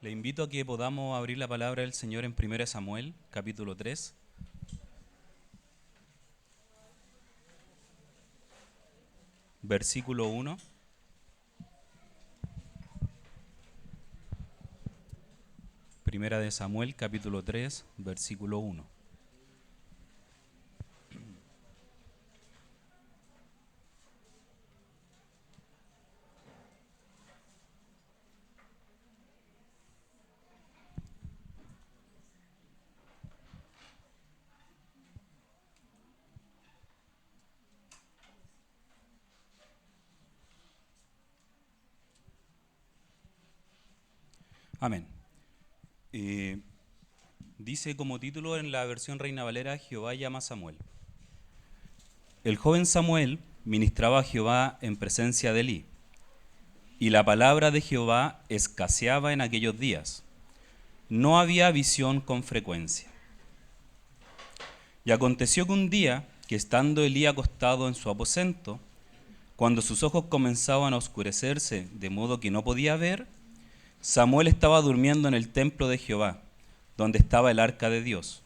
Le invito a que podamos abrir la palabra del Señor en 1 Samuel, capítulo 3. Versículo 1. Primera de Samuel, capítulo 3, versículo 1. Amén. Dice como título en la versión Reina Valera: Jehová llama a Samuel. El joven Samuel ministraba a Jehová en presencia de Elí, y la palabra de Jehová escaseaba en aquellos días. No había visión con frecuencia. Y aconteció que un día, que estando Elí acostado en su aposento, cuando sus ojos comenzaban a oscurecerse de modo que no podía ver, Samuel estaba durmiendo en el templo de Jehová, donde estaba el arca de Dios.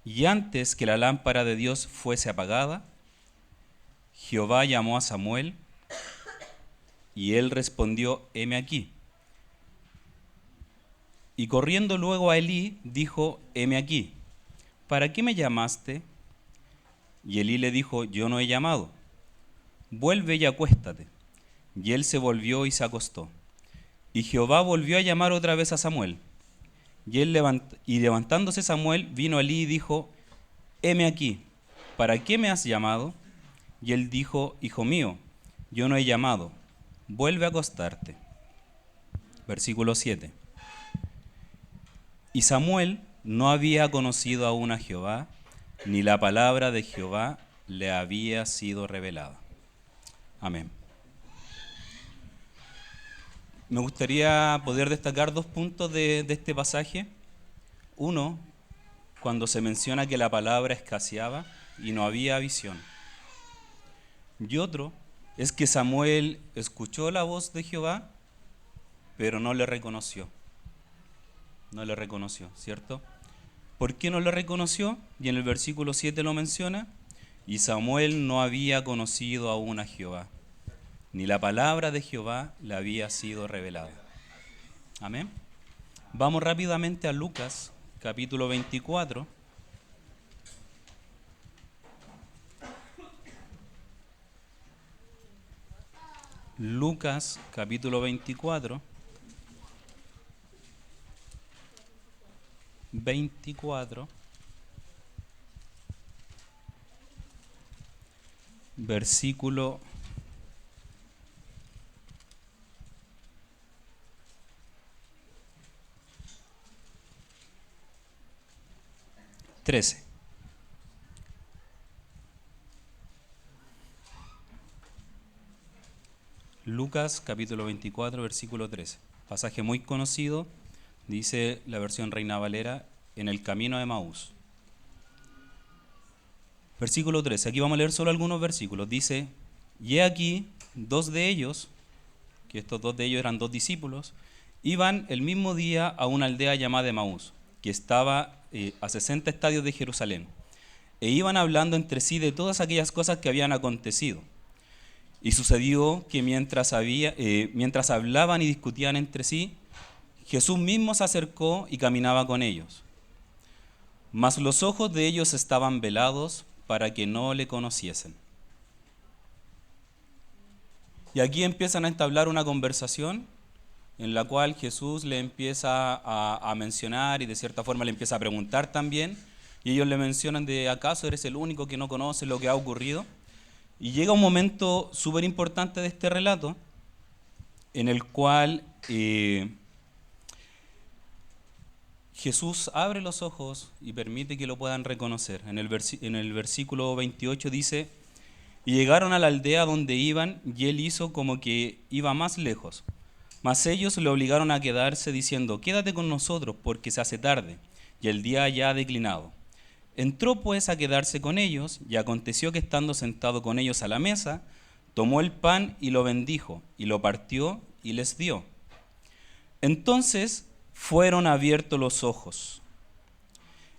Y antes que la lámpara de Dios fuese apagada, Jehová llamó a Samuel, y él respondió: heme aquí. Y corriendo luego a Elí, dijo: heme aquí. ¿Para qué me llamaste? Y Elí le dijo: yo no he llamado. Vuelve y acuéstate. Y él se volvió y se acostó. Y Jehová volvió a llamar otra vez a Samuel. Y levantándose Samuel, vino a Elí y dijo: heme aquí, ¿para qué me has llamado? Y él dijo: hijo mío, yo no he llamado, vuelve a acostarte. Versículo 7. Y Samuel no había conocido aún a Jehová, ni la palabra de Jehová le había sido revelada. Amén. Me gustaría poder destacar dos puntos de este pasaje. Uno, cuando se menciona que la palabra escaseaba y no había visión. Y otro es que Samuel escuchó la voz de Jehová, pero no le reconoció. No le reconoció, ¿cierto? ¿Por qué no le reconoció? Y en el versículo 7 lo menciona: y Samuel no había conocido aún a Jehová, ni la palabra de Jehová le había sido revelada. Amén. Vamos rápidamente a Lucas, capítulo 24. Lucas, capítulo 24. 24. Versículo 13. Lucas capítulo 24, versículo 13. Pasaje muy conocido, dice la versión Reina Valera: en el camino de Emaús. Versículo 13, aquí vamos a leer solo algunos versículos. Dice: y he aquí, dos de ellos, que estos dos de ellos eran dos discípulos, iban el mismo día a una aldea llamada Emaús, que estaba a 60 estadios de Jerusalén, e iban hablando entre sí de todas aquellas cosas que habían acontecido. Y sucedió que mientras hablaban y discutían entre sí, Jesús mismo se acercó y caminaba con ellos. Mas los ojos de ellos estaban velados para que no le conociesen. Y aquí empiezan a entablar una conversación en la cual Jesús le empieza a mencionar y de cierta forma le empieza a preguntar también. Y ellos le mencionan de: ¿acaso eres el único que no conoce lo que ha ocurrido? Y llega un momento súper importante de este relato en el cual Jesús abre los ojos y permite que lo puedan reconocer. En el versículo 28 dice: y llegaron a la aldea donde iban, y él hizo como que iba más lejos. Mas ellos le obligaron a quedarse, diciendo: quédate con nosotros, porque se hace tarde, y el día ya ha declinado. Entró pues a quedarse con ellos, y aconteció que estando sentado con ellos a la mesa, tomó el pan y lo bendijo, y lo partió y les dio. Entonces fueron abiertos los ojos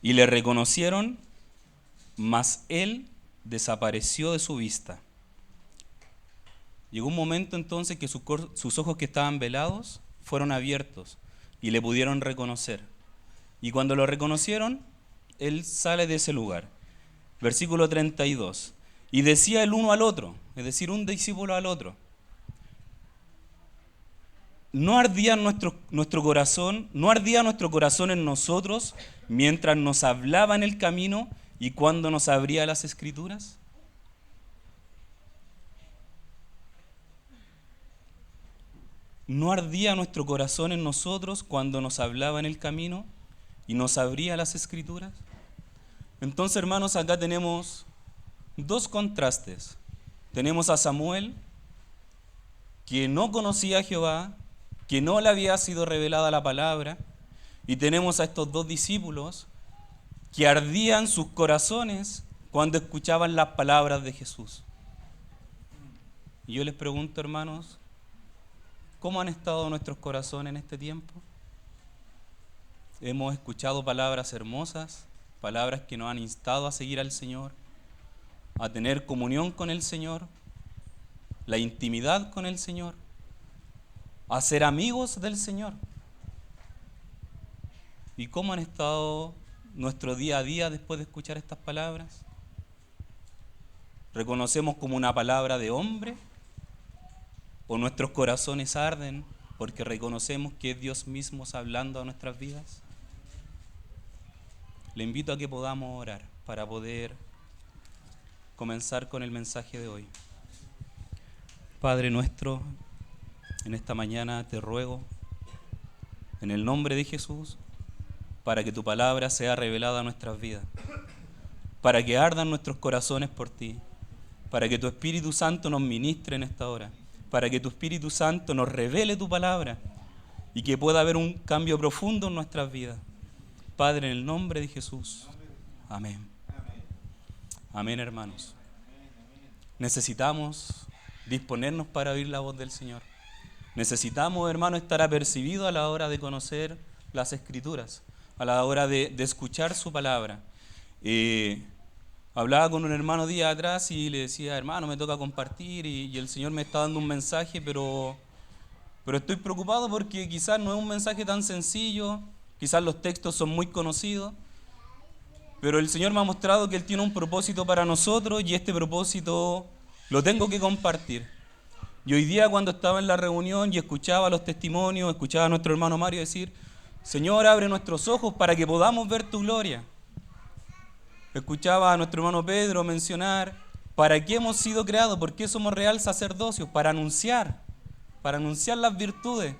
y le reconocieron, mas él desapareció de su vista. Llegó un momento entonces que sus ojos que estaban velados fueron abiertos y le pudieron reconocer. Y cuando lo reconocieron, él sale de ese lugar. Versículo 32. Y decía el uno al otro, es decir, un discípulo al otro: ¿no ardía nuestro corazón en nosotros mientras nos hablaba en el camino y cuando nos abría las Escrituras? ¿No ardía nuestro corazón en nosotros cuando nos hablaba en el camino y nos abría las Escrituras? Entonces, hermanos, acá tenemos dos contrastes. Tenemos a Samuel, que no conocía a Jehová, que no le había sido revelada la palabra, y tenemos a estos dos discípulos que ardían sus corazones cuando escuchaban las palabras de Jesús. Y yo les pregunto, hermanos, ¿cómo han estado nuestros corazones en este tiempo? Hemos escuchado palabras hermosas, palabras que nos han instado a seguir al Señor, a tener comunión con el Señor, la intimidad con el Señor, a ser amigos del Señor. ¿Y cómo han estado nuestro día a día después de escuchar estas palabras? ¿Reconocemos como una palabra de hombre? ¿O nuestros corazones arden porque reconocemos que es Dios mismo hablando a nuestras vidas? Le invito a que podamos orar para poder comenzar con el mensaje de hoy. Padre nuestro, en esta mañana te ruego, en el nombre de Jesús, para que tu palabra sea revelada a nuestras vidas, para que ardan nuestros corazones por ti, para que tu Espíritu Santo nos ministre en esta hora, para que tu Espíritu Santo nos revele tu palabra y que pueda haber un cambio profundo en nuestras vidas. Padre, en el nombre de Jesús. Amén. Amén, hermanos. Necesitamos disponernos para oír la voz del Señor. Necesitamos, hermanos, estar apercibidos a la hora de conocer las Escrituras, a la hora de escuchar su palabra. Hablaba con un hermano días atrás y le decía: hermano, me toca compartir y el Señor me está dando un mensaje, pero estoy preocupado porque quizás no es un mensaje tan sencillo, quizás los textos son muy conocidos, pero el Señor me ha mostrado que Él tiene un propósito para nosotros y este propósito lo tengo que compartir. Y hoy día, cuando estaba en la reunión y escuchaba los testimonios, escuchaba a nuestro hermano Mario decir: Señor, abre nuestros ojos para que podamos ver tu gloria. Escuchaba a nuestro hermano Pedro mencionar: ¿para qué hemos sido creados? ¿Por qué somos real sacerdocio? Para anunciar las virtudes.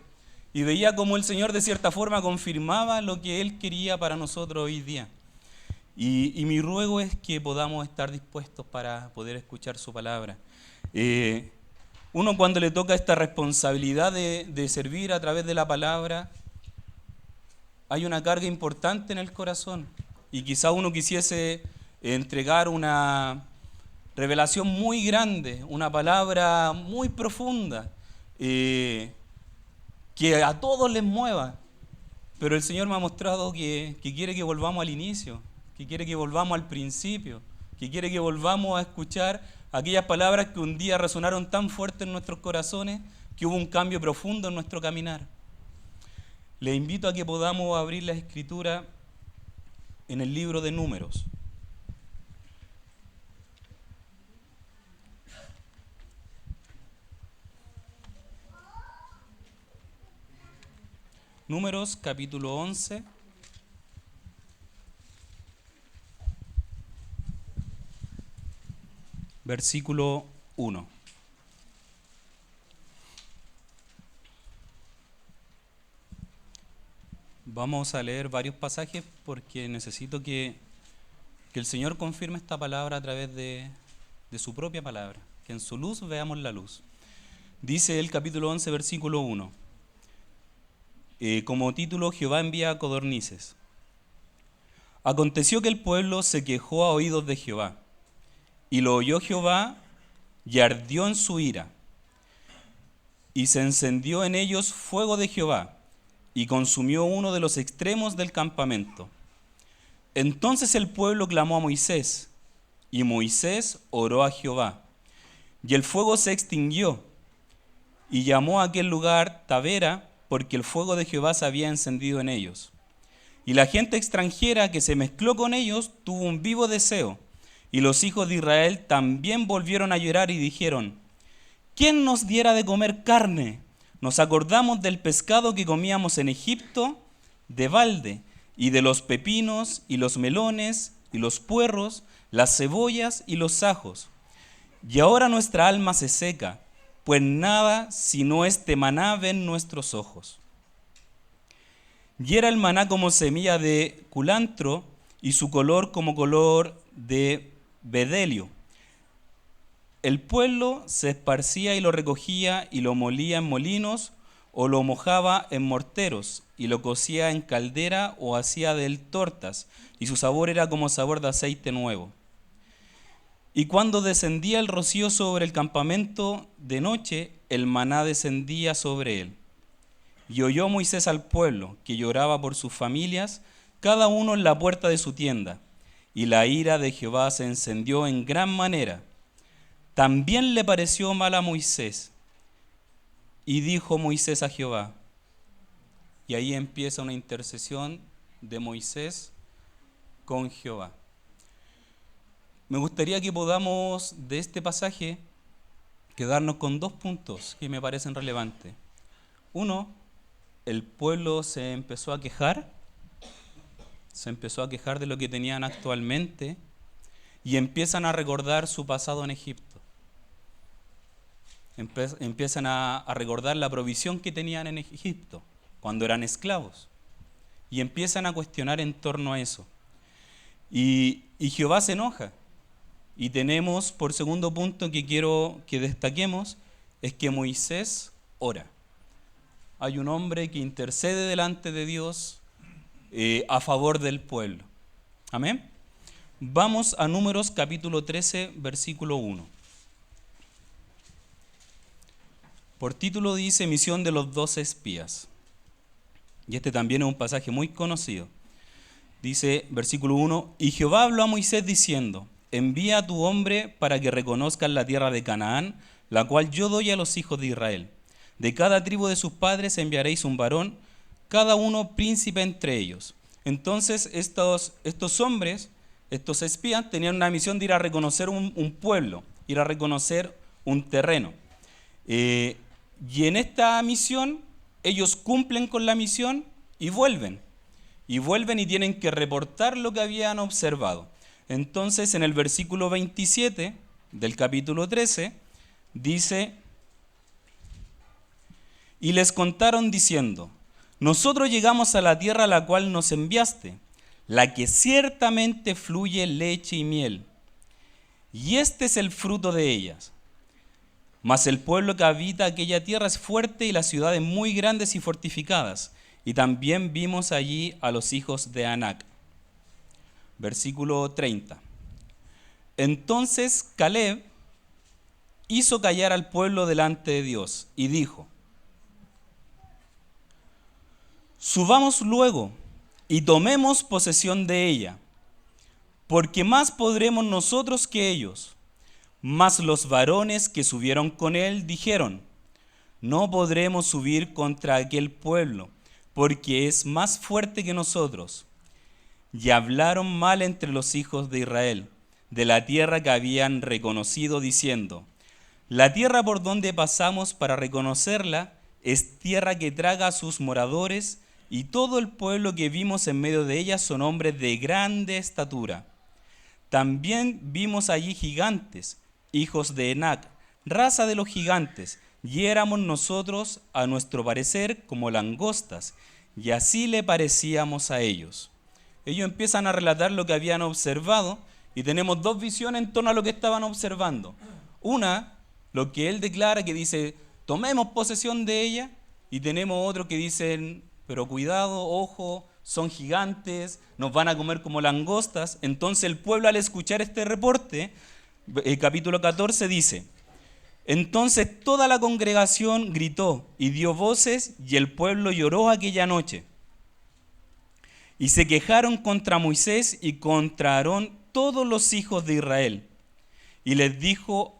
Y veía cómo el Señor de cierta forma confirmaba lo que Él quería para nosotros hoy día. Y mi ruego es que podamos estar dispuestos para poder escuchar su palabra. Uno, cuando le toca esta responsabilidad de servir a través de la palabra, hay una carga importante en el corazón. Y quizá uno quisiese entregar una revelación muy grande, una palabra muy profunda, que a todos les mueva. Pero el Señor me ha mostrado que quiere que volvamos al inicio, que quiere que volvamos al principio, que quiere que volvamos a escuchar aquellas palabras que un día resonaron tan fuerte en nuestros corazones que hubo un cambio profundo en nuestro caminar. Les invito a que podamos abrir la Escritura en el libro de Números. Números capítulo 11. Versículo 1. Vamos a leer varios pasajes porque necesito que el Señor confirme esta palabra a través de su propia palabra, que en su luz veamos la luz. Dice el capítulo 11, versículo 1. Como título: Jehová envía codornices. Aconteció que el pueblo se quejó a oídos de Jehová, y lo oyó Jehová, y ardió en su ira, y se encendió en ellos fuego de Jehová, y consumió uno de los extremos del campamento. Entonces el pueblo clamó a Moisés, y Moisés oró a Jehová, y el fuego se extinguió, y llamó a aquel lugar Tabera, porque el fuego de Jehová se había encendido en ellos. Y la gente extranjera que se mezcló con ellos tuvo un vivo deseo, y los hijos de Israel también volvieron a llorar y dijeron: ¿quién nos diera de comer carne? Nos acordamos del pescado que comíamos en Egipto de balde, y de los pepinos, y los melones, y los puerros, las cebollas y los ajos. Y ahora nuestra alma se seca, pues nada sino este maná ven nuestros ojos. Y era el maná como semilla de culantro, y su color como color de bedelio. El pueblo se esparcía y lo recogía, y lo molía en molinos, o lo mojaba en morteros, y lo cocía en caldera, o hacía de él tortas, y su sabor era como sabor de aceite nuevo. Y cuando descendía el rocío sobre el campamento de noche, el maná descendía sobre él. Y oyó Moisés al pueblo, que lloraba por sus familias, cada uno en la puerta de su tienda. Y la ira de Jehová se encendió en gran manera. También le pareció mal a Moisés. Y dijo Moisés a Jehová. Y ahí empieza una intercesión de Moisés con Jehová. Me gustaría que podamos de este pasaje quedarnos con 2 puntos que me parecen relevantes. Uno, el pueblo se empezó a quejar de lo que tenían actualmente y empiezan a recordar su pasado en Egipto. Empiezan a recordar la provisión que tenían en Egipto cuando eran esclavos y empiezan a cuestionar en torno a eso. Y Jehová se enoja. Y tenemos, por segundo punto que quiero que destaquemos, es que Moisés ora. Hay un hombre que intercede delante de Dios a favor del pueblo. Amén. Vamos a Números capítulo 13, versículo 1. Por título dice Misión de los 12 espías. Y este también es un pasaje muy conocido. Dice, versículo 1, y Jehová habló a Moisés diciendo: envía a tu hombre para que reconozcan la tierra de Canaán, la cual yo doy a los hijos de Israel. De cada tribu de sus padres enviaréis un varón, cada uno príncipe entre ellos. Entonces estos hombres, estos espías, tenían una misión de ir a reconocer un pueblo, ir a reconocer un terreno. Y en esta misión, ellos cumplen con la misión y vuelven. Y vuelven y tienen que reportar lo que habían observado. Entonces, en el versículo 27 del capítulo 13, dice: y les contaron diciendo: nosotros llegamos a la tierra a la cual nos enviaste, la que ciertamente fluye leche y miel, y este es el fruto de ellas. Mas el pueblo que habita aquella tierra es fuerte y las ciudades muy grandes y fortificadas, y también vimos allí a los hijos de Anac. Versículo 30. Entonces Caleb hizo callar al pueblo delante de Dios y dijo: subamos luego y tomemos posesión de ella, porque más podremos nosotros que ellos. Mas los varones que subieron con él dijeron: no podremos subir contra aquel pueblo, porque es más fuerte que nosotros. Y hablaron mal entre los hijos de Israel, de la tierra que habían reconocido, diciendo: la tierra por donde pasamos para reconocerla es tierra que traga a sus moradores, y todo el pueblo que vimos en medio de ella son hombres de grande estatura. También vimos allí gigantes, hijos de Enac, raza de los gigantes, y éramos nosotros, a nuestro parecer, como langostas, y así le parecíamos a ellos. Ellos empiezan a relatar lo que habían observado, y tenemos 2 visiones en torno a lo que estaban observando. Una, lo que él declara, que dice: tomemos posesión de ella, y tenemos otro que dicen: pero cuidado, ojo, son gigantes, nos van a comer como langostas. Entonces el pueblo, al escuchar este reporte, el capítulo 14 dice: Entonces toda la congregación gritó y dio voces, y el pueblo lloró aquella noche. Y se quejaron contra Moisés y contra Aarón todos los hijos de Israel. Y les dijo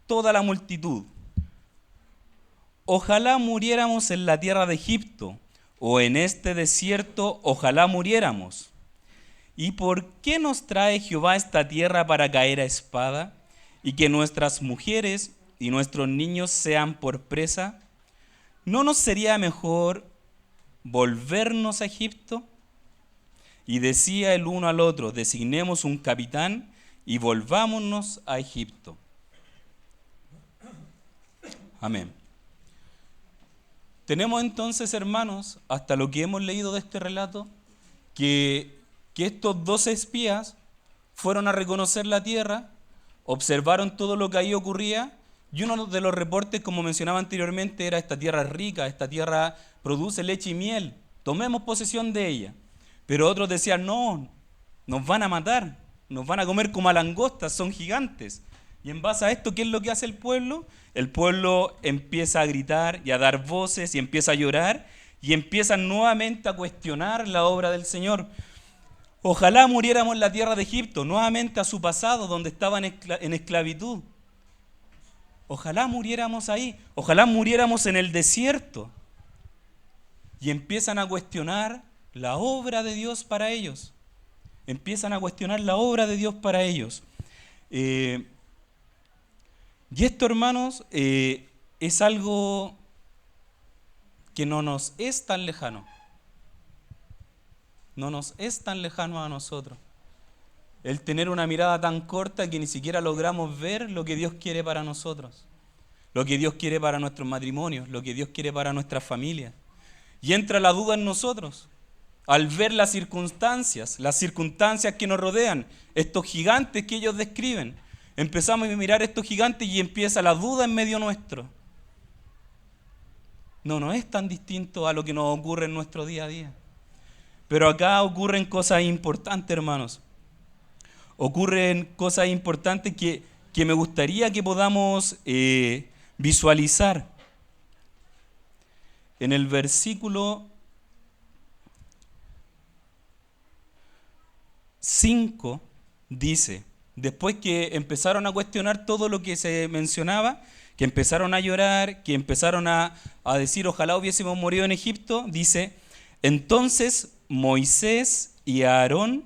toda la multitud: ojalá muriéramos en la tierra de Egipto, o en este desierto, ojalá muriéramos. ¿Y por qué nos trae Jehová a esta tierra para caer a espada, y que nuestras mujeres y nuestros niños sean por presa? ¿No nos sería mejor volvernos a Egipto? Y decía el uno al otro: designemos un capitán y volvámonos a Egipto. Amén. Tenemos entonces, hermanos, hasta lo que hemos leído de este relato, que estos 12 espías fueron a reconocer la tierra, observaron todo lo que ahí ocurría, y uno de los reportes, como mencionaba anteriormente, era: esta tierra es rica, esta tierra produce leche y miel, tomemos posesión de ella. Pero otros decían: no, nos van a matar, nos van a comer como a langostas, son gigantes. Y en base a esto, ¿qué es lo que hace el pueblo? El pueblo empieza a gritar y a dar voces y empieza a llorar y empiezan nuevamente a cuestionar la obra del Señor. Ojalá muriéramos en la tierra de Egipto, nuevamente a su pasado, donde estaban en esclavitud. Ojalá muriéramos ahí, ojalá muriéramos en el desierto. Y empiezan a cuestionar la obra de Dios para ellos. Empiezan a cuestionar la obra de Dios para ellos. Y esto, hermanos, es algo que no nos es tan lejano. No nos es tan lejano a nosotros. El tener una mirada tan corta que ni siquiera logramos ver lo que Dios quiere para nosotros. Lo que Dios quiere para nuestros matrimonios, lo que Dios quiere para nuestras familias. Y entra la duda en nosotros. Al ver las circunstancias que nos rodean, estos gigantes que ellos describen, empezamos a mirar estos gigantes y empieza la duda en medio nuestro. No es tan distinto a lo que nos ocurre en nuestro día a día. Pero acá ocurren cosas importantes, hermanos. Ocurren cosas importantes que me gustaría que podamos visualizar. En el versículo 5 dice: después que empezaron a cuestionar todo lo que se mencionaba, que empezaron a llorar, que empezaron a decir ojalá hubiésemos morido en Egipto, dice: entonces Moisés y Aarón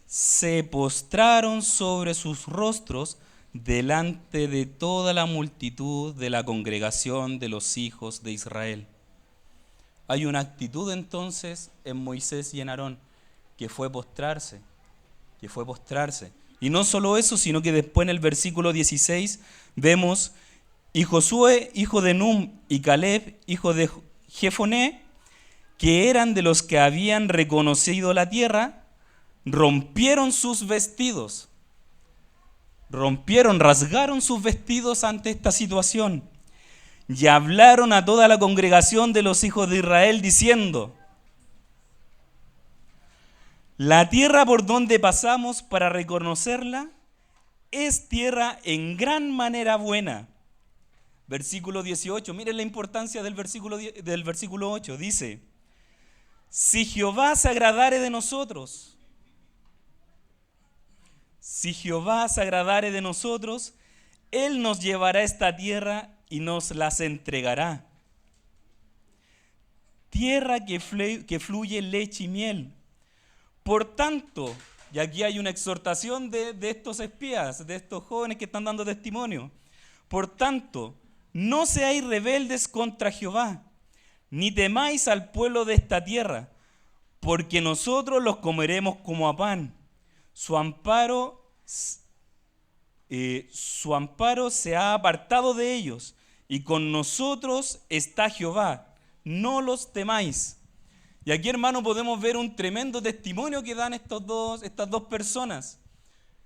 se postraron sobre sus rostros delante de toda la multitud de la congregación de los hijos de Israel. Hay una actitud entonces en Moisés y en Aarón, que fue postrarse. Y no solo eso, sino que después en el versículo 16 vemos: y Josué, hijo de Num, y Caleb, hijo de Jefoné, que eran de los que habían reconocido la tierra, rompieron sus vestidos. Rasgaron sus vestidos ante esta situación. Y hablaron a toda la congregación de los hijos de Israel diciendo: la tierra por donde pasamos para reconocerla es tierra en gran manera buena. Versículo 18, miren la importancia del versículo 8, dice: si Jehová se agradare de nosotros, Él nos llevará a esta tierra y nos las entregará. Tierra que fluye leche y miel. Por tanto, y aquí hay una exhortación de estos espías, de estos jóvenes que están dando testimonio. Por tanto, no seáis rebeldes contra Jehová, ni temáis al pueblo de esta tierra, porque nosotros los comeremos como a pan. Su amparo se ha apartado de ellos, y con nosotros está Jehová. No los temáis. Y aquí, hermano, podemos ver un tremendo testimonio que dan estas dos personas.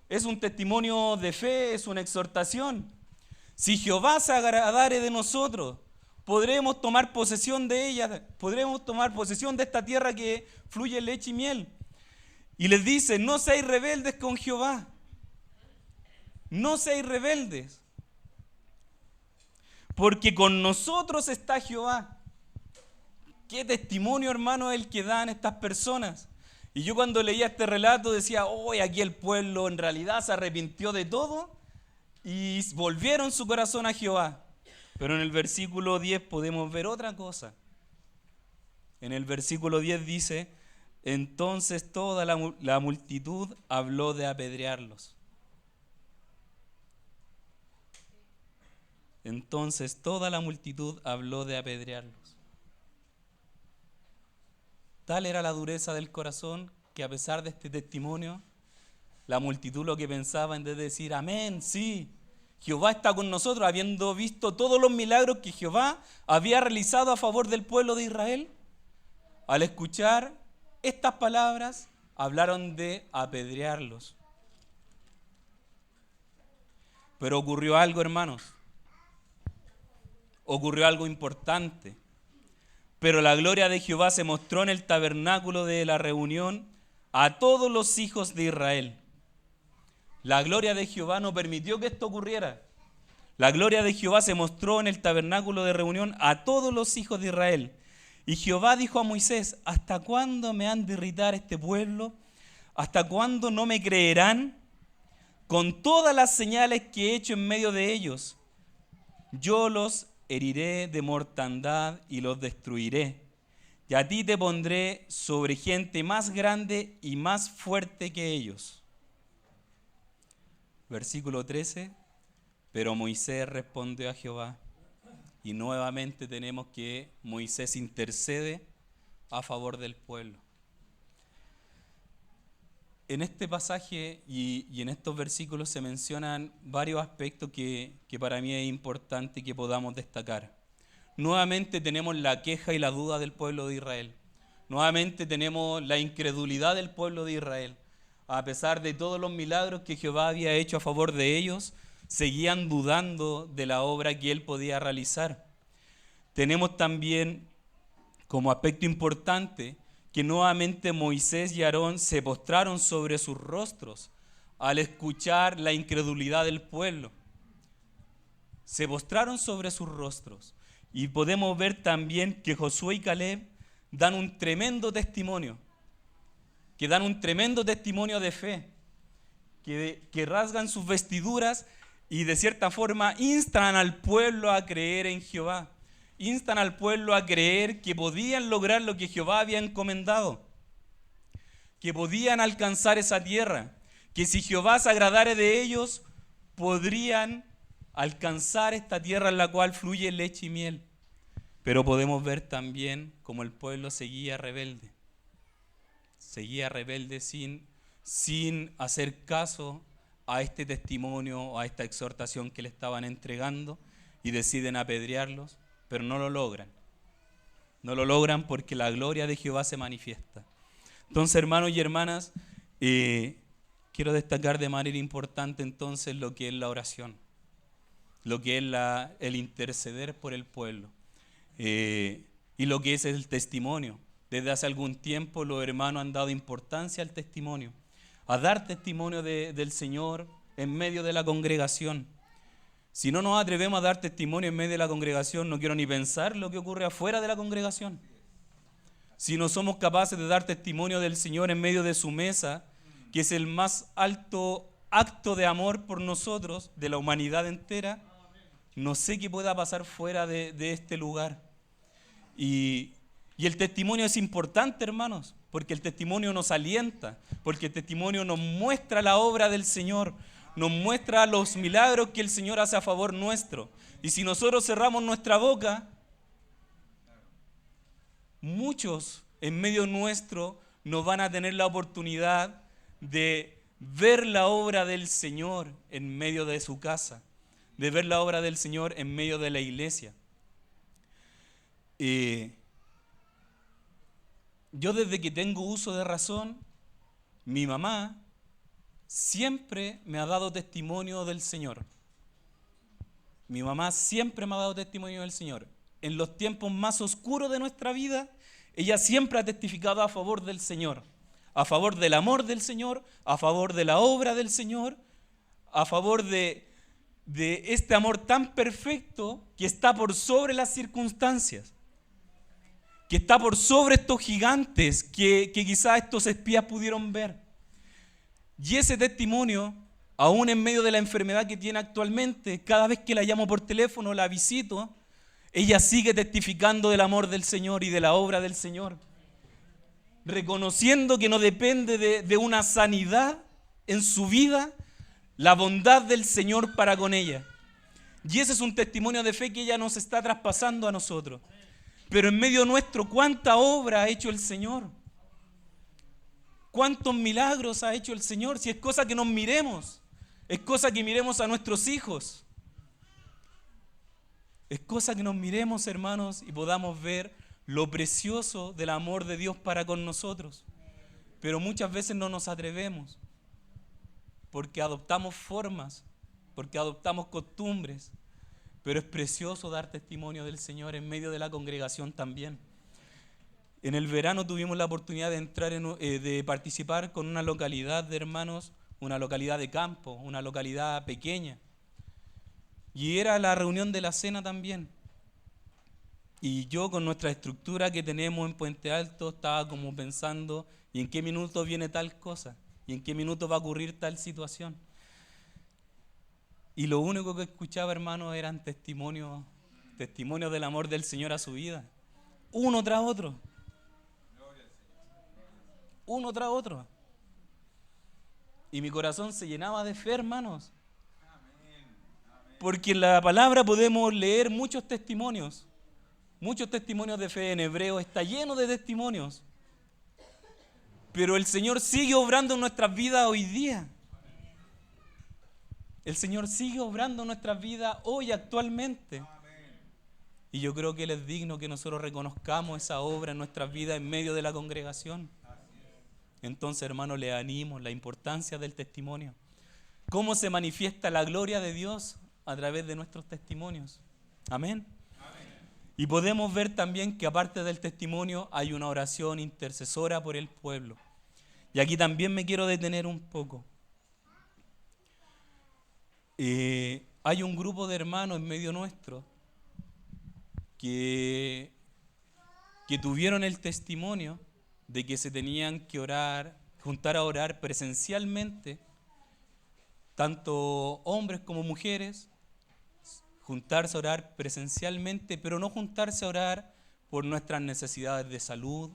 Es un testimonio de fe, es una exhortación. Si Jehová se agradare de nosotros, podremos tomar posesión de ella, podremos tomar posesión de esta tierra que fluye leche y miel. Y les dice: no seáis rebeldes con Jehová. No seáis rebeldes. porque con nosotros está Jehová. ¿Qué testimonio, hermano, es el que dan estas personas? Y yo cuando leía este relato decía, aquí el pueblo en realidad se arrepintió de todo y volvieron su corazón a Jehová. Pero en el versículo 10 podemos ver otra cosa. En el versículo 10 dice, entonces toda la multitud habló de apedrearlos. Entonces toda la multitud habló de apedrearlos. Tal era la dureza del corazón que a pesar de este testimonio, la multitud lo que pensaba en vez de decir, amén, sí, Jehová está con nosotros, habiendo visto todos los milagros que Jehová había realizado a favor del pueblo de Israel, al escuchar estas palabras, hablaron de apedrearlos. Pero ocurrió algo, hermanos. Ocurrió algo importante. Pero la gloria de Jehová se mostró en el tabernáculo de la reunión a todos los hijos de Israel. La gloria de Jehová no permitió que esto ocurriera. La gloria de Jehová se mostró en el tabernáculo de reunión a todos los hijos de Israel. Y Jehová dijo a Moisés, ¿hasta cuándo me han de irritar este pueblo? ¿Hasta cuándo no me creerán? Con todas las señales que he hecho en medio de ellos, yo los heriré de mortandad y los destruiré. Y a ti te pondré sobre gente más grande y más fuerte que ellos. Versículo 13. Pero Moisés respondió a Jehová. Y nuevamente tenemos que Moisés intercede a favor del pueblo. En este pasaje y en estos versículos se mencionan varios aspectos que para mí es importante que podamos destacar. Nuevamente tenemos la queja y la duda del pueblo de Israel. Nuevamente tenemos la incredulidad del pueblo de Israel. A pesar de todos los milagros que Jehová había hecho a favor de ellos, seguían dudando de la obra que él podía realizar. Tenemos también como aspecto importante que nuevamente Moisés y Aarón se postraron sobre sus rostros al escuchar la incredulidad del pueblo. Se postraron sobre sus rostros. Y podemos ver también que Josué y Caleb dan un tremendo testimonio, que dan un tremendo testimonio de fe, que rasgan sus vestiduras y de cierta forma instan al pueblo a creer en Jehová. Instan al pueblo a creer que podían lograr lo que Jehová había encomendado, que podían alcanzar esa tierra, que si Jehová se agradara de ellos, podrían alcanzar esta tierra en la cual fluye leche y miel. Pero podemos ver también cómo el pueblo seguía rebelde sin hacer caso a este testimonio, a esta exhortación que le estaban entregando, y deciden apedrearlos, pero no lo logran. No lo logran porque la gloria de Jehová se manifiesta. Entonces, hermanos y hermanas, quiero destacar de manera importante entonces lo que es la oración, lo que es el interceder por el pueblo, y lo que es el testimonio. Desde hace algún tiempo los hermanos han dado importancia al testimonio, a dar testimonio del Señor en medio de la congregación. Si no nos atrevemos a dar testimonio en medio de la congregación, no quiero ni pensar lo que ocurre afuera de la congregación. Si no somos capaces de dar testimonio del Señor en medio de su mesa, que es el más alto acto de amor por nosotros, de la humanidad entera, no sé qué pueda pasar fuera de este lugar. Y el testimonio es importante, hermanos, porque el testimonio nos alienta, porque el testimonio nos muestra la obra del Señor, nos muestra los milagros que el Señor hace a favor nuestro. Y si nosotros cerramos nuestra boca, muchos en medio nuestro no van a tener la oportunidad de ver la obra del Señor en medio de su casa, de ver la obra del Señor en medio de la iglesia. Yo desde que tengo uso de razón, mi mamá siempre me ha dado testimonio del Señor. Mi mamá siempre me ha dado testimonio del Señor. En los tiempos más oscuros de nuestra vida, ella siempre ha testificado a favor del Señor, a favor del amor del Señor, a favor de la obra del Señor, a favor de de este amor tan perfecto que está por sobre las circunstancias, que está por sobre estos gigantes que quizás estos espías pudieron ver. Y ese testimonio, aún en medio de la enfermedad que tiene actualmente, cada vez que la llamo por teléfono, la visito, ella sigue testificando del amor del Señor y de la obra del Señor, reconociendo que no depende de una sanidad en su vida, la bondad del Señor para con ella. Y ese es un testimonio de fe que ella nos está traspasando a nosotros. Pero en medio nuestro, ¿cuánta obra ha hecho el Señor? ¿Cuántos milagros ha hecho el Señor? Si es cosa que nos miremos, es cosa que miremos a nuestros hijos. Es cosa que nos miremos, hermanos, y podamos ver lo precioso del amor de Dios para con nosotros. Pero muchas veces no nos atrevemos, porque adoptamos formas, porque adoptamos costumbres. Pero es precioso dar testimonio del Señor en medio de la congregación también. En el verano tuvimos la oportunidad de de participar con una localidad de hermanos, una localidad de campo, una localidad pequeña. Y era la reunión de la cena también. Y yo, con nuestra estructura que tenemos en Puente Alto, estaba como pensando, ¿y en qué minuto viene tal cosa? ¿Y en qué minuto va a ocurrir tal situación? Y lo único que escuchaba, hermanos, eran testimonios del amor del Señor a su vida. Uno tras otro. Uno tras otro. Y mi corazón se llenaba de fe, hermanos. Porque en la palabra podemos leer muchos testimonios de fe. En Hebreo está lleno de testimonios. Pero el Señor sigue obrando en nuestras vidas hoy día. El Señor sigue obrando en nuestras vidas hoy, actualmente. Y yo creo que Él es digno que nosotros reconozcamos esa obra en nuestras vidas en medio de la congregación. Entonces, hermanos, les animo la importancia del testimonio. ¿Cómo se manifiesta la gloria de Dios? A través de nuestros testimonios. Amén. Y podemos ver también que aparte del testimonio hay una oración intercesora por el pueblo. Y aquí también me quiero detener un poco. Hay un grupo de hermanos en medio nuestro que tuvieron el testimonio de que se tenían que juntar a orar presencialmente, tanto hombres como mujeres, juntarse a orar presencialmente, pero no juntarse a orar por nuestras necesidades de salud,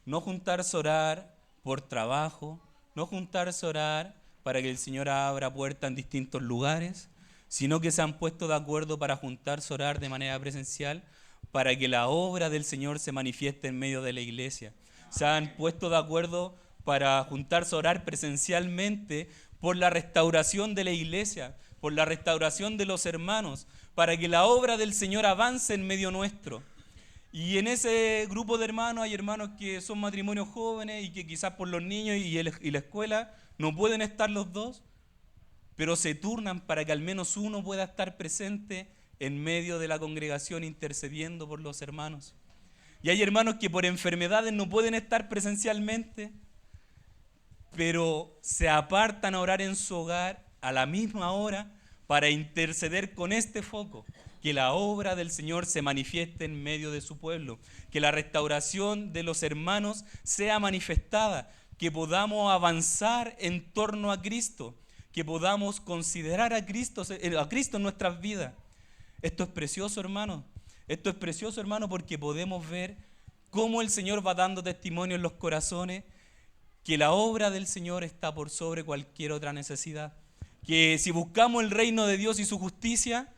no juntarse a orar por trabajo, no juntarse a orar para que el Señor abra puertas en distintos lugares, sino que se han puesto de acuerdo para juntarse a orar de manera presencial, para que la obra del Señor se manifieste en medio de la iglesia. Se han puesto de acuerdo para juntarse a orar presencialmente por la restauración de la iglesia, por la restauración de los hermanos, para que la obra del Señor avance en medio nuestro. Y en ese grupo de hermanos hay hermanos que son matrimonios jóvenes y que quizás por los niños y la escuela no pueden estar los dos, pero se turnan para que al menos uno pueda estar presente en medio de la congregación intercediendo por los hermanos. Y hay hermanos que por enfermedades no pueden estar presencialmente, pero se apartan a orar en su hogar a la misma hora para interceder con este foco, que la obra del Señor se manifieste en medio de su pueblo, que la restauración de los hermanos sea manifestada, que podamos avanzar en torno a Cristo, que podamos considerar a Cristo en nuestras vidas. Esto es precioso, hermano. Esto es precioso, hermano, porque podemos ver cómo el Señor va dando testimonio en los corazones que la obra del Señor está por sobre cualquier otra necesidad. Que si buscamos el reino de Dios y su justicia,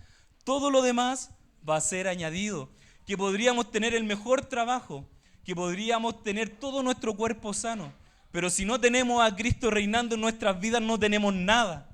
todo lo demás va a ser añadido. Que podríamos tener el mejor trabajo, que podríamos tener todo nuestro cuerpo sano, pero si no tenemos a Cristo reinando en nuestras vidas, no tenemos nada.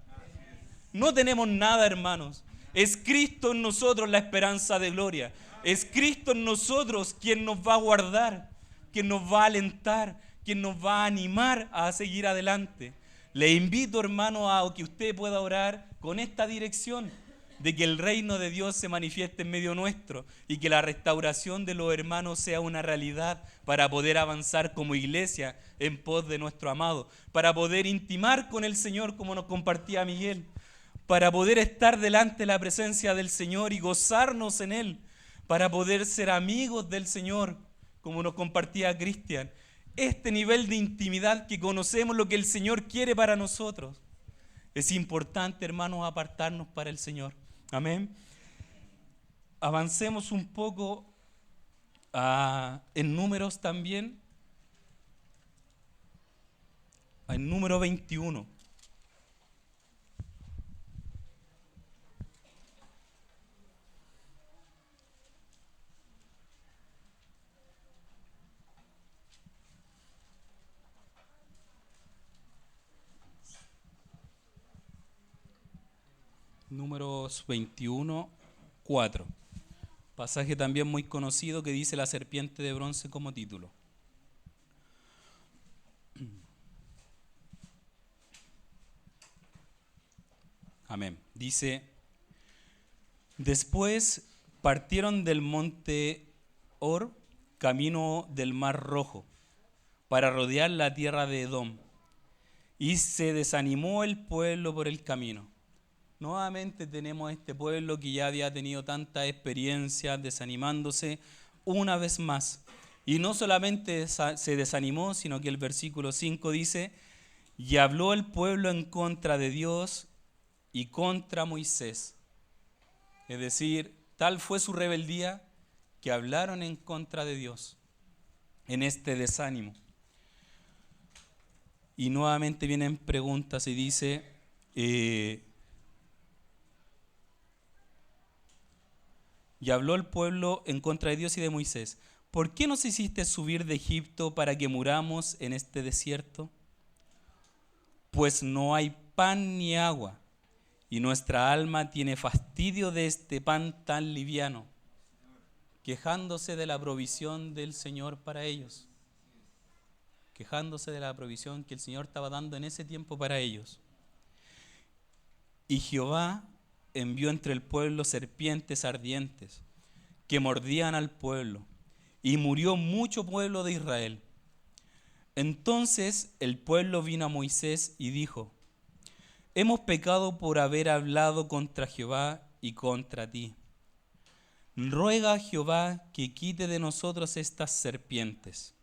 No tenemos nada, hermanos. Es Cristo en nosotros la esperanza de gloria. Es Cristo en nosotros quien nos va a guardar, quien nos va a alentar, quien nos va a animar a seguir adelante. Le invito, hermano, a que usted pueda orar con esta dirección, de que el reino de Dios se manifieste en medio nuestro y que la restauración de los hermanos sea una realidad para poder avanzar como iglesia en pos de nuestro amado, para poder intimar con el Señor como nos compartía Miguel, para poder estar delante de la presencia del Señor y gozarnos en Él, para poder ser amigos del Señor, como nos compartía Cristian. Este nivel de intimidad que conocemos lo que el Señor quiere para nosotros. Es importante, hermanos, apartarnos para el Señor. Amén. Avancemos un poco en números también. En número 21. Números 21, 4. Pasaje también muy conocido que dice la serpiente de bronce como título. Amén. Dice, después partieron del monte Hor, camino del mar Rojo, para rodear la tierra de Edom, y se desanimó el pueblo por el camino. Nuevamente tenemos este pueblo que ya había tenido tanta experiencia desanimándose una vez más. Y no solamente se desanimó, sino que el versículo 5 dice, y habló el pueblo en contra de Dios y contra Moisés. Es decir, tal fue su rebeldía que hablaron en contra de Dios en este desánimo. Y nuevamente vienen preguntas y dice, y habló el pueblo en contra de Dios y de Moisés. ¿Por qué nos hiciste subir de Egipto para que muramos en este desierto? Pues no hay pan ni agua, y nuestra alma tiene fastidio de este pan tan liviano, quejándose de la provisión del Señor para ellos, quejándose de la provisión que el Señor estaba dando en ese tiempo para ellos. Y Jehová envió entre el pueblo serpientes ardientes que mordían al pueblo, y murió mucho pueblo de Israel. Entonces el pueblo vino a Moisés y dijo, hemos pecado por haber hablado contra Jehová y contra ti. Ruega a Jehová que quite de nosotros estas serpientes.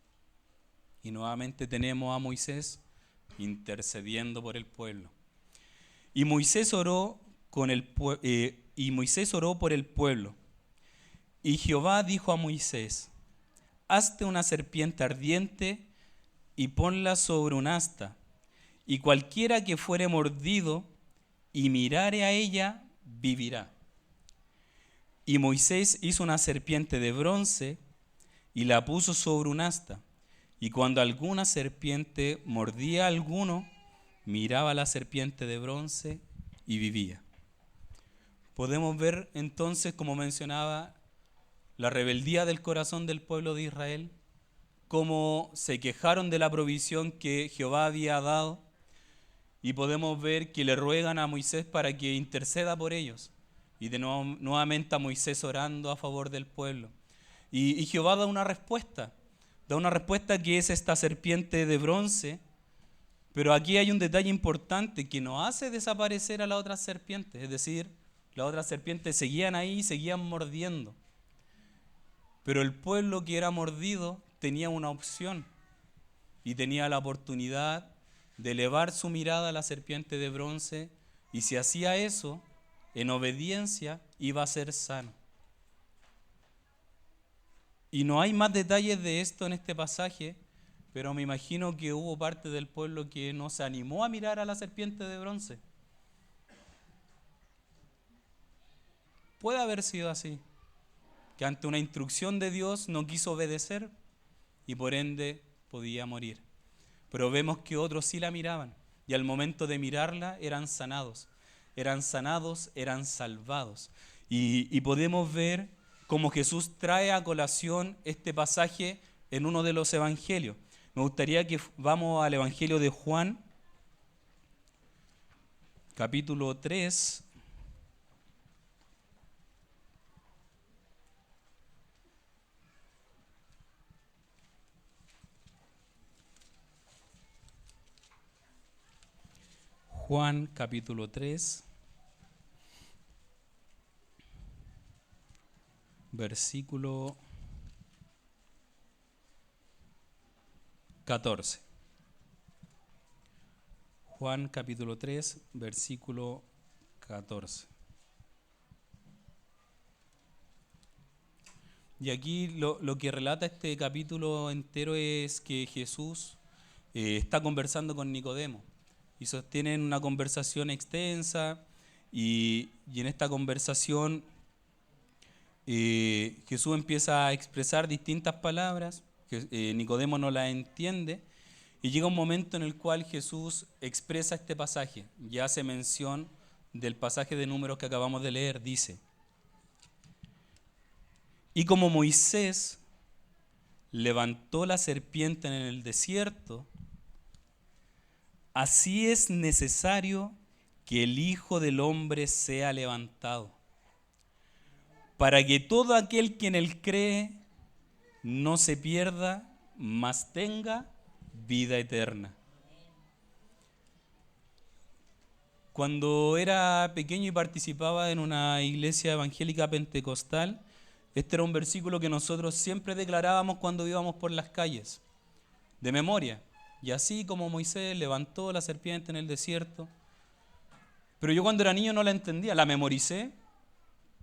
Y nuevamente tenemos a Moisés intercediendo por el pueblo. Y Moisés oró por el pueblo. Y Jehová dijo a Moisés, hazte una serpiente ardiente y ponla sobre un asta, y cualquiera que fuere mordido y mirare a ella, vivirá. Y Moisés hizo una serpiente de bronce y la puso sobre un asta, y cuando alguna serpiente mordía a alguno, miraba a la serpiente de bronce y vivía. Podemos ver entonces, como mencionaba, la rebeldía del corazón del pueblo de Israel, cómo se quejaron de la provisión que Jehová había dado, y podemos ver que le ruegan a Moisés para que interceda por ellos, y de nuevo, nuevamente a Moisés orando a favor del pueblo. Y Jehová da una respuesta que es esta serpiente de bronce, pero aquí hay un detalle importante que no hace desaparecer a las otras serpientes, es decir, las otras serpientes seguían ahí y seguían mordiendo. Pero el pueblo que era mordido tenía una opción y tenía la oportunidad de elevar su mirada a la serpiente de bronce, y si hacía eso, en obediencia, iba a ser sano. Y no hay más detalles de esto en este pasaje, pero me imagino que hubo parte del pueblo que no se animó a mirar a la serpiente de bronce. Puede haber sido así, que ante una instrucción de Dios no quiso obedecer y por ende podía morir. Pero vemos que otros sí la miraban, y al momento de mirarla eran sanados, eran salvados. Y podemos ver cómo Jesús trae a colación este pasaje en uno de los evangelios. Me gustaría que vamos al Evangelio de Juan, capítulo 3. Juan capítulo 3, versículo 14. Juan capítulo 3, versículo 14. Y aquí lo que relata este capítulo entero es que Jesús está conversando con Nicodemo y sostienen una conversación extensa y en esta conversación Jesús empieza a expresar distintas palabras, que Nicodemo no las entiende y llega un momento en el cual Jesús expresa este pasaje y hace mención del pasaje de Números que acabamos de leer. Dice: y como Moisés levantó la serpiente en el desierto, así es necesario que el Hijo del Hombre sea levantado, para que todo aquel que en él cree no se pierda, mas tenga vida eterna. Cuando era pequeño y participaba en una iglesia evangélica pentecostal, este era un versículo que nosotros siempre declarábamos cuando íbamos por las calles, de memoria. Y así como Moisés levantó la serpiente en el desierto. Pero yo cuando era niño no la entendía, la memoricé,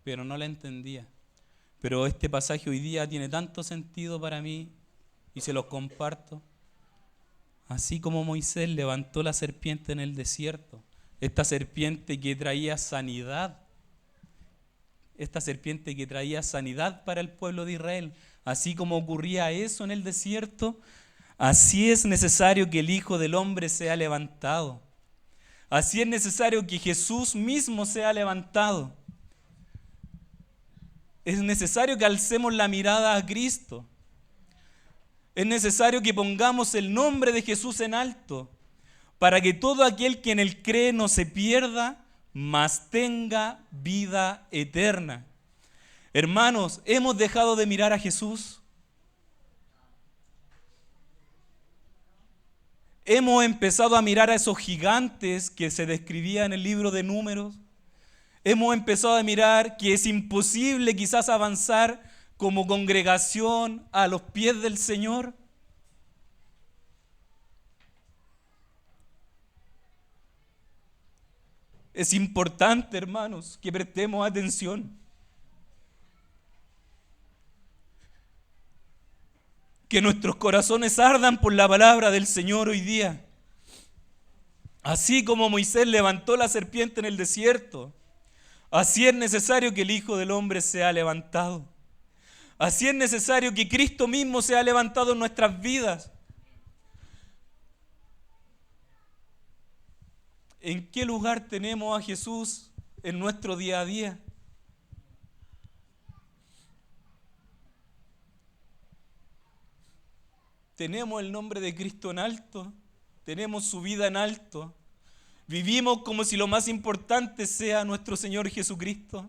pero no la entendía. Pero este pasaje hoy día tiene tanto sentido para mí y se los comparto. Así como Moisés levantó la serpiente en el desierto, esta serpiente que traía sanidad, esta serpiente que traía sanidad para el pueblo de Israel, así como ocurría eso en el desierto, así es necesario que el Hijo del Hombre sea levantado. Así es necesario que Jesús mismo sea levantado. Es necesario que alcemos la mirada a Cristo. Es necesario que pongamos el nombre de Jesús en alto, para que todo aquel que en él cree no se pierda, mas tenga vida eterna. Hermanos, ¿hemos dejado de mirar a Jesús? ¿Hemos empezado a mirar a esos gigantes que se describían en el libro de Números? ¿Hemos empezado a mirar que es imposible quizás avanzar como congregación a los pies del Señor? Es importante, hermanos, que prestemos atención. Que nuestros corazones ardan por la palabra del Señor hoy día. Así como Moisés levantó la serpiente en el desierto, así es necesario que el Hijo del Hombre sea levantado. Así es necesario que Cristo mismo sea levantado en nuestras vidas. ¿En qué lugar tenemos a Jesús en nuestro día a día? ¿Tenemos el nombre de Cristo en alto? ¿Tenemos su vida en alto? ¿Vivimos como si lo más importante sea nuestro Señor Jesucristo?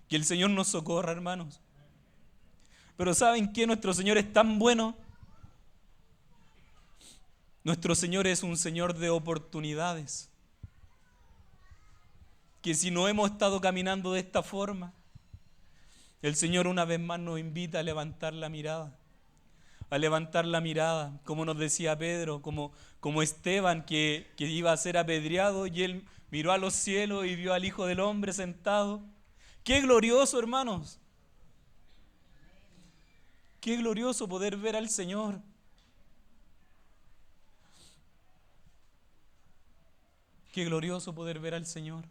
Que el Señor nos socorra, hermanos. Pero ¿saben qué? Nuestro Señor es tan bueno. Nuestro Señor es un Señor de oportunidades. Que si no hemos estado caminando de esta forma, el Señor una vez más nos invita a levantar la mirada. A levantar la mirada, como nos decía Pedro, como Esteban que iba a ser apedreado y él miró a los cielos y vio al Hijo del Hombre sentado. ¡Qué glorioso, hermanos! ¡Qué glorioso poder ver al Señor! ¡Qué glorioso poder ver al Señor!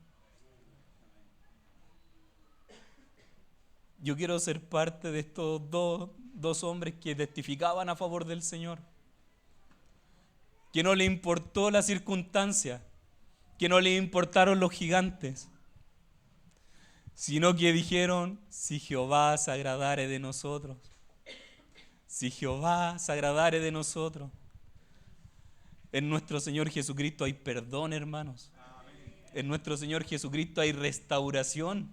Yo quiero ser parte de estos dos hombres que testificaban a favor del Señor. Que no le importó la circunstancia, que no le importaron los gigantes, sino que dijeron: si Jehová se agradare de nosotros, si Jehová se agradare de nosotros. En nuestro Señor Jesucristo hay perdón, hermanos. En nuestro Señor Jesucristo hay restauración.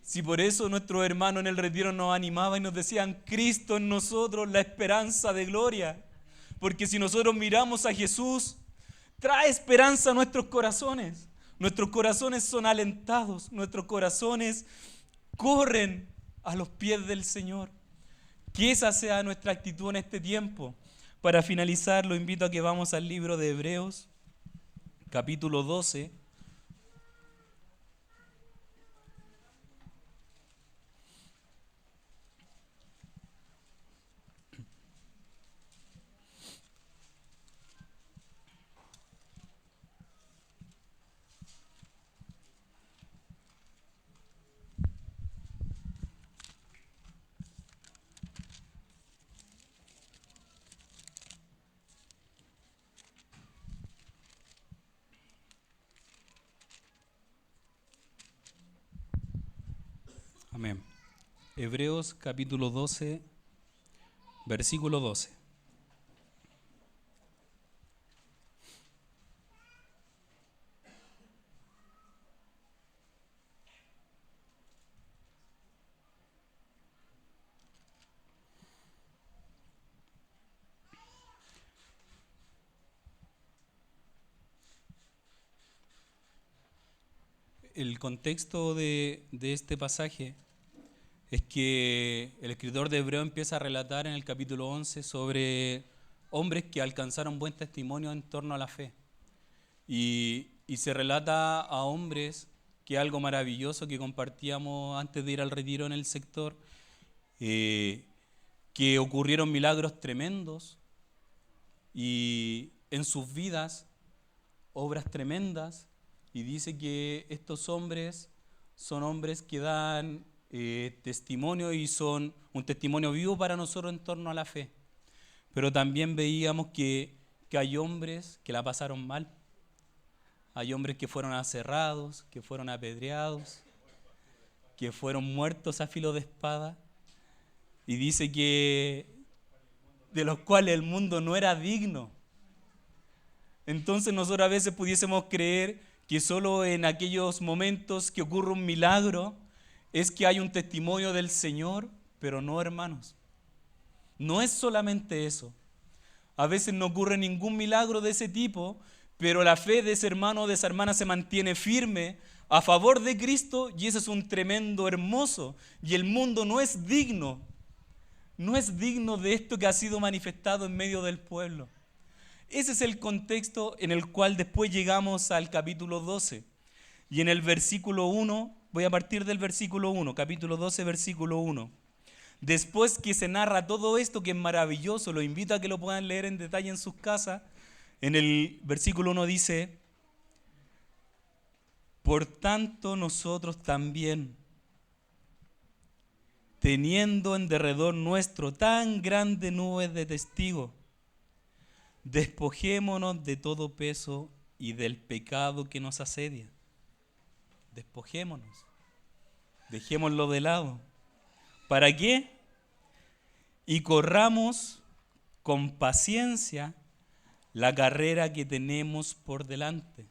Si por eso nuestros hermanos en el retiro nos animaban y nos decían: Cristo en nosotros, la esperanza de gloria. Porque si nosotros miramos a Jesús, trae esperanza a nuestros corazones. Nuestros corazones son alentados, nuestros corazones corren a los pies del Señor. Que esa sea nuestra actitud en este tiempo. Para finalizar, lo invito a que vamos al libro de Hebreos, capítulo 12. Amén. Hebreos capítulo 12, versículo 12. El contexto de este pasaje es que el escritor de Hebreo empieza a relatar en el capítulo 11 sobre hombres que alcanzaron buen testimonio en torno a la fe. Y se relata a hombres, que es algo maravilloso que compartíamos antes de ir al retiro en el sector, que ocurrieron milagros tremendos y en sus vidas obras tremendas, y dice que estos hombres son hombres que dan testimonio y son un testimonio vivo para nosotros en torno a la fe. Pero también veíamos que hay hombres que la pasaron mal. Hay hombres que fueron aserrados, que fueron apedreados, que fueron muertos a filo de espada. Y dice que de los cuales el mundo no era digno. Entonces nosotros a veces pudiésemos creer que solo en aquellos momentos que ocurre un milagro es que hay un testimonio del Señor, pero no, hermanos. No es solamente eso. A veces no ocurre ningún milagro de ese tipo, pero la fe de ese hermano o de esa hermana se mantiene firme a favor de Cristo, y eso es un tremendo hermoso. Y el mundo no es digno de esto que ha sido manifestado en medio del pueblo. Ese es el contexto en el cual después llegamos al capítulo 12. Y en el versículo 1, voy a partir del versículo 1, capítulo 12, versículo 1. Después que se narra todo esto, que es maravilloso, lo invito a que lo puedan leer en detalle en sus casas. En el versículo 1 dice: por tanto nosotros también, teniendo en derredor nuestro tan grande nube de testigos, despojémonos de todo peso y del pecado que nos asedia. Despojémonos. Dejémoslo de lado. ¿Para qué? Y corramos con paciencia la carrera que tenemos por delante.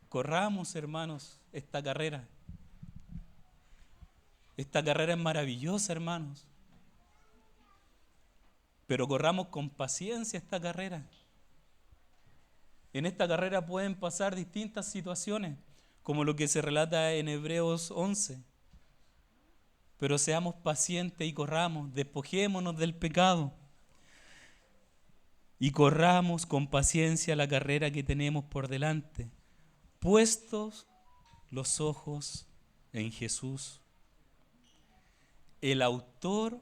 Corramos, hermanos, esta carrera. Esta carrera es maravillosa, hermanos. Pero corramos con paciencia esta carrera. En esta carrera pueden pasar distintas situaciones, como lo que se relata en Hebreos 11. Pero seamos pacientes y corramos, despojémonos del pecado y corramos con paciencia la carrera que tenemos por delante, puestos los ojos en Jesús, el autor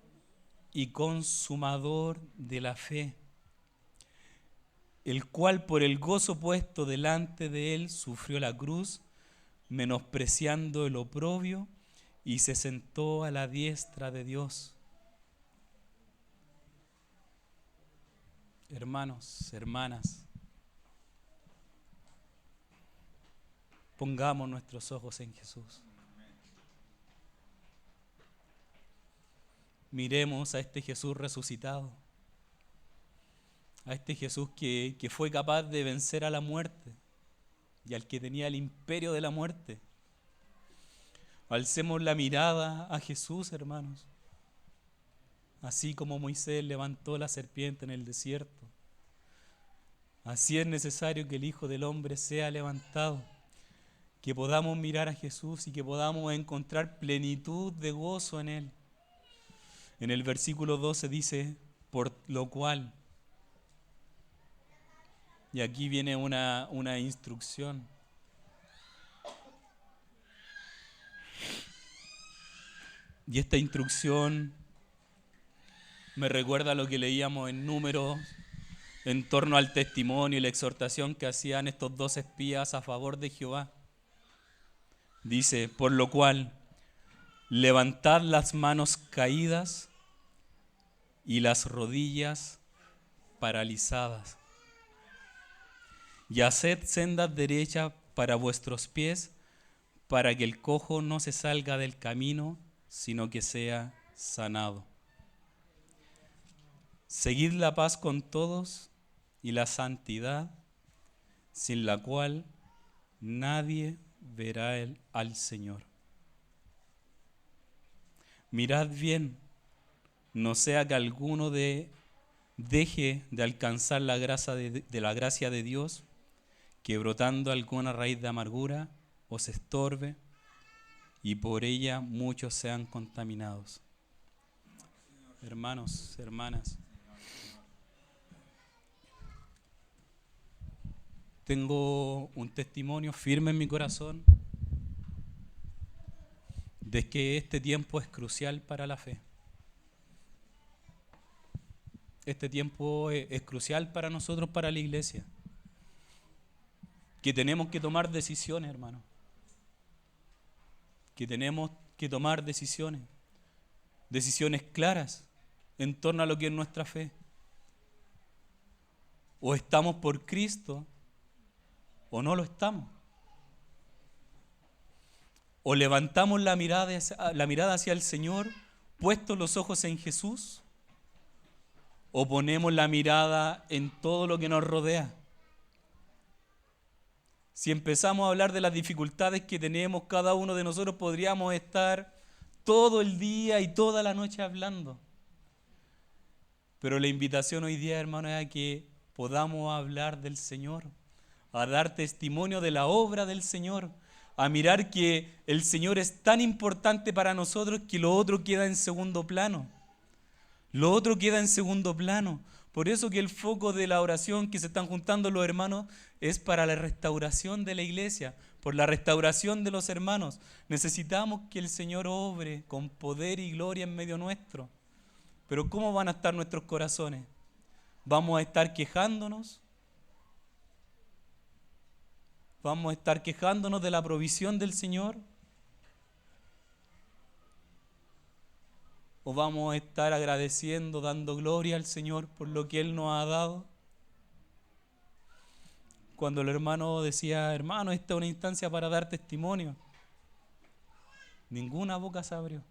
y consumador de la fe, el cual por el gozo puesto delante de él sufrió la cruz, menospreciando el oprobio, y se sentó a la diestra de Dios. Hermanos, hermanas, pongamos nuestros ojos en Jesús. Miremos a este Jesús resucitado, a este Jesús que fue capaz de vencer a la muerte y al que tenía el imperio de la muerte. Alcemos la mirada a Jesús, hermanos, así como Moisés levantó la serpiente en el desierto. Así es necesario que el Hijo del Hombre sea levantado, que podamos mirar a Jesús y que podamos encontrar plenitud de gozo en Él. En el versículo 12 dice, por lo cual, y aquí viene una instrucción. Y esta instrucción me recuerda a lo que leíamos en Números en torno al testimonio y la exhortación que hacían estos dos espías a favor de Jehová. Dice, por lo cual, levantad las manos caídas y las rodillas paralizadas, y haced sendas derechas para vuestros pies, para que el cojo no se salga del camino, sino que sea sanado. Seguid la paz con todos y la santidad, sin la cual nadie verá al Señor. Mirad bien, no sea que alguno deje de alcanzar la gracia de la gracia de Dios, que brotando alguna raíz de amargura os estorbe y por ella muchos sean contaminados. Hermanos, hermanas, tengo un testimonio firme en mi corazón de que este tiempo es crucial para la fe. Este tiempo es crucial para nosotros, para la iglesia. Que tenemos que tomar decisiones, hermano. Que tenemos que tomar decisiones. Decisiones claras en torno a lo que es nuestra fe. O estamos por Cristo o no lo estamos. O levantamos la mirada hacia el Señor, puestos los ojos en Jesús, o ponemos la mirada en todo lo que nos rodea. Si empezamos a hablar de las dificultades que tenemos, cada uno de nosotros podríamos estar todo el día y toda la noche hablando. Pero la invitación hoy día, hermano, es a que podamos hablar del Señor, a dar testimonio de la obra del Señor, a mirar que el Señor es tan importante para nosotros que lo otro queda en segundo plano. Lo otro queda en segundo plano. Por eso que el foco de la oración que se están juntando los hermanos es para la restauración de la iglesia, por la restauración de los hermanos. Necesitamos que el Señor obre con poder y gloria en medio nuestro. Pero ¿cómo van a estar nuestros corazones? ¿Vamos a estar quejándonos? ¿Vamos a estar quejándonos de la provisión del Señor? ¿O vamos a estar agradeciendo, dando gloria al Señor por lo que Él nos ha dado? Cuando el hermano decía, hermano, esta es una instancia para dar testimonio, ninguna boca se abrió.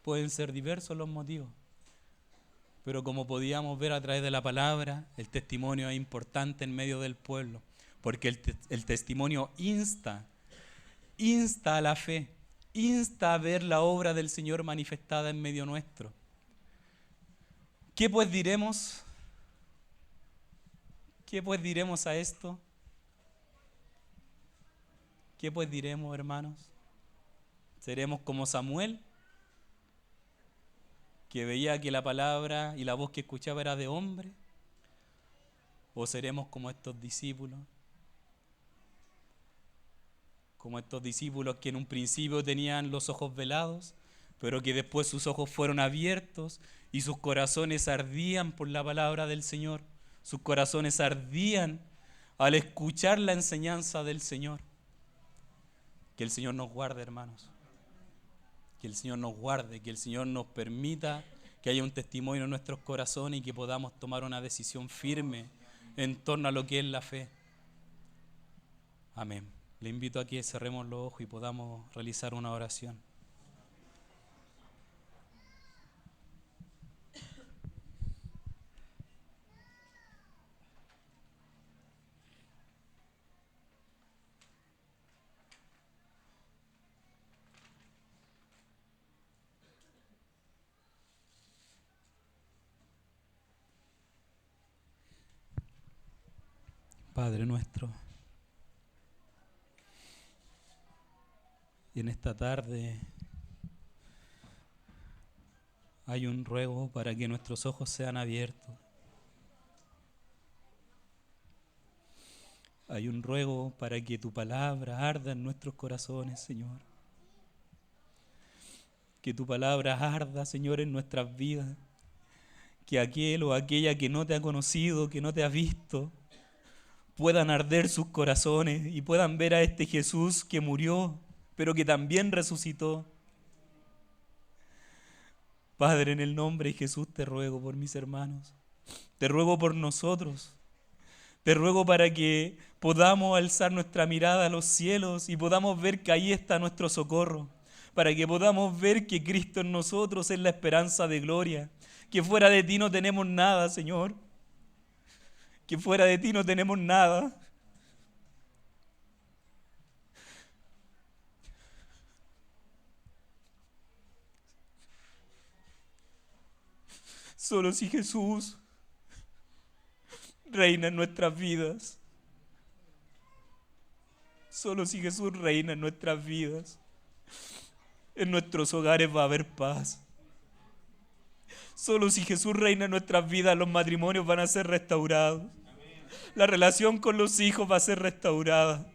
Pueden ser diversos los motivos, pero como podíamos ver a través de la palabra, el testimonio es importante en medio del pueblo, porque el testimonio insta a la fe, insta a ver la obra del Señor manifestada en medio nuestro. ¿Qué pues diremos? ¿Qué pues diremos a esto? ¿Qué pues diremos, hermanos? ¿Seremos como Samuel, que veía que la palabra y la voz que escuchaba era de hombre? ¿O seremos como estos discípulos? Como estos discípulos que en un principio tenían los ojos velados, pero que después sus ojos fueron abiertos y sus corazones ardían por la palabra del Señor. Sus corazones ardían al escuchar la enseñanza del Señor. Que el Señor nos guarde, hermanos. Que el Señor nos guarde, que el Señor nos permita que haya un testimonio en nuestros corazones y que podamos tomar una decisión firme en torno a lo que es la fe. Amén. Le invito a que cerremos los ojos y podamos realizar una oración. Padre nuestro, y en esta tarde hay un ruego para que nuestros ojos sean abiertos. Hay un ruego para que tu palabra arda en nuestros corazones, Señor. Que tu palabra arda, Señor, en nuestras vidas. Que aquel o aquella que no te ha conocido, que no te ha visto, puedan arder sus corazones y puedan ver a este Jesús que murió, pero que también resucitó. Padre, en el nombre de Jesús te ruego por mis hermanos. Te ruego por nosotros. Te ruego para que podamos alzar nuestra mirada a los cielos y podamos ver que ahí está nuestro socorro. Para que podamos ver que Cristo en nosotros es la esperanza de gloria. Que fuera de ti no tenemos nada, Señor. Que fuera de ti no tenemos nada. Solo si Jesús reina en nuestras vidas. Solo si Jesús reina en nuestras vidas. En nuestros hogares va a haber paz. Solo si Jesús reina en nuestras vidas, los matrimonios van a ser restaurados. La relación con los hijos va a ser restaurada.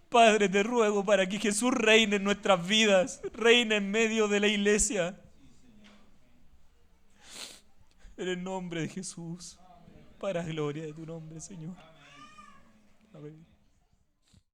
Padre, te ruego para que Jesús reine en nuestras vidas, reine en medio de la iglesia. En el nombre de Jesús, para gloria de tu nombre, Señor. Amén.